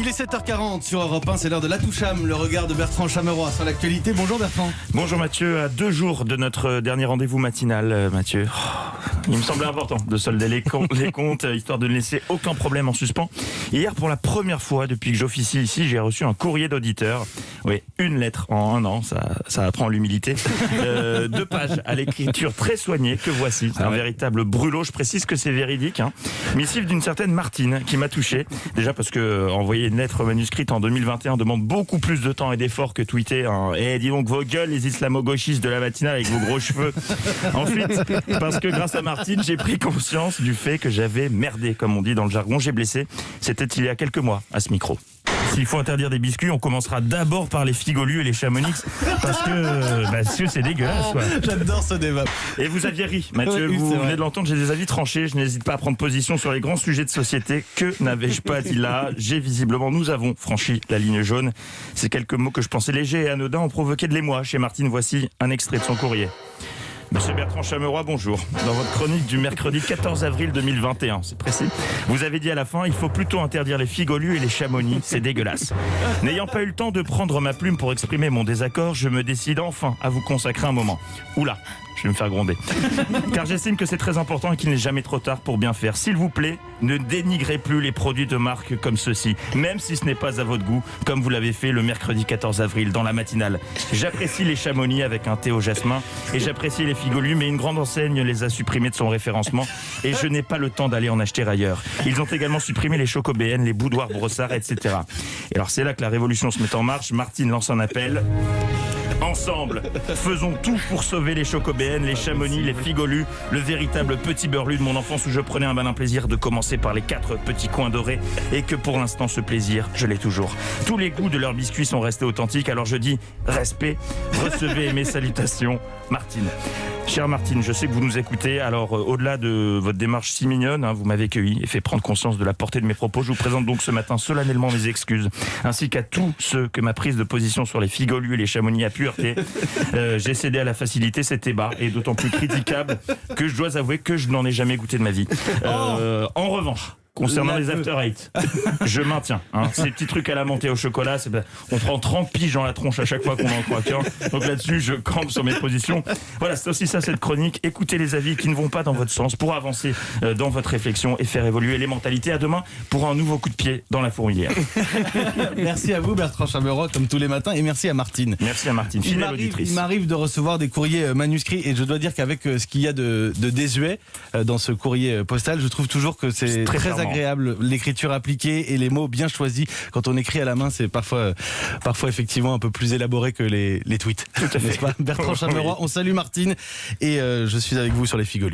Il est 7h40 sur Europe 1, c'est l'heure de La Toucham, le regard de Bertrand Chameroy sur l'actualité. Bonjour Bertrand. Bonjour Mathieu, à 2 jours de notre dernier rendez-vous matinal, Mathieu. Il me semblait important de solder les comptes, histoire de ne laisser aucun problème en suspens. Hier, pour la première fois depuis que j'officie ici, j'ai reçu un courrier d'auditeur. Oui, une lettre en un an, ça apprend l'humilité. 2 pages à l'écriture très soignée, que voici. C'est un véritable brûlot, je précise que c'est véridique. Missive d'une certaine Martine qui m'a touché. Déjà parce que envoyer une lettre manuscrite en 2021 demande beaucoup plus de temps et d'efforts que tweeter. Et dis donc vos gueules, les islamo-gauchistes de la matinale avec vos gros cheveux. Ensuite, parce que grâce à Martine, j'ai pris conscience du fait que j'avais merdé, comme on dit dans le jargon. J'ai blessé. C'était il y a quelques mois à ce micro. S'il faut interdire des biscuits, on commencera d'abord par les figolus et les chamonix, parce que c'est dégueulasse, quoi. J'adore ce débat. Et vous aviez ri, Mathieu, oui, vous c'est venez vrai. de l'entendre, j'ai des avis tranchés, je n'hésite pas à prendre position sur les grands sujets de société. Que n'avais-je pas dit là? Nous avons franchi la ligne jaune. Ces quelques mots que je pensais légers et anodins ont provoqué de l'émoi chez Martine. Voici un extrait de son courrier. Monsieur Bertrand Chameroy, bonjour. Dans votre chronique du mercredi 14 avril 2021, c'est précis, vous avez dit à la fin, il faut plutôt interdire les figolus et les chamonix, c'est dégueulasse. N'ayant pas eu le temps de prendre ma plume pour exprimer mon désaccord, je me décide enfin à vous consacrer un moment. Oula, je vais me faire gronder. Car j'estime que c'est très important et qu'il n'est jamais trop tard pour bien faire. S'il vous plaît, ne dénigrez plus les produits de marque comme ceux-ci, même si ce n'est pas à votre goût, comme vous l'avez fait le mercredi 14 avril dans la matinale. J'apprécie les chamonix avec un thé au jasmin et j'apprécie les figolus, mais une grande enseigne les a supprimés de son référencement et je n'ai pas le temps d'aller en acheter ailleurs. Ils ont également supprimé les chocobéennes, les boudoirs brossards, etc. Et alors c'est là que la révolution se met en marche. Martine lance un appel. Ensemble, faisons tout pour sauver les chocobéennes, les chamonix, les figolus, le véritable petit beurlu de mon enfance où je prenais un malin plaisir de commencer par les 4 petits coins dorés et que pour l'instant ce plaisir, je l'ai toujours. Tous les goûts de leurs biscuits sont restés authentiques, alors je dis respect, recevez mes salutations, Martine. Chère Martine, je sais que vous nous écoutez, alors au-delà de votre démarche si mignonne, vous m'avez cueilli et fait prendre conscience de la portée de mes propos. Je vous présente donc ce matin solennellement mes excuses, ainsi qu'à tous ceux que ma prise de position sur les figolus et les chamonix a pu heurter. J'ai cédé à la facilité, c'était bas et d'autant plus critiquable que je dois avouer que je n'en ai jamais goûté de ma vie. En revanche, concernant les after eight, je maintiens. Ces petits trucs à la menthe et au chocolat, on prend 30 piges dans la tronche à chaque fois qu'on en croit qu'un. Donc là-dessus, je campe sur mes positions. Voilà, c'est aussi ça cette chronique. Écoutez les avis qui ne vont pas dans votre sens pour avancer dans votre réflexion et faire évoluer les mentalités. À demain pour un nouveau coup de pied dans la fourmilière. Merci à vous Bertrand Chameroy, comme tous les matins, et merci à Martine. Merci à Martine, fidèle auditrice. Il m'arrive de recevoir des courriers manuscrits et je dois dire qu'avec ce qu'il y a de désuet dans ce courrier postal, je trouve toujours que c'est très agréable, l'écriture appliquée et les mots bien choisis. Quand on écrit à la main, c'est parfois effectivement un peu plus élaboré que les tweets. Tout à fait. N'est-ce pas Bertrand Chameroy, on salue Martine et je suis avec vous sur les figolus.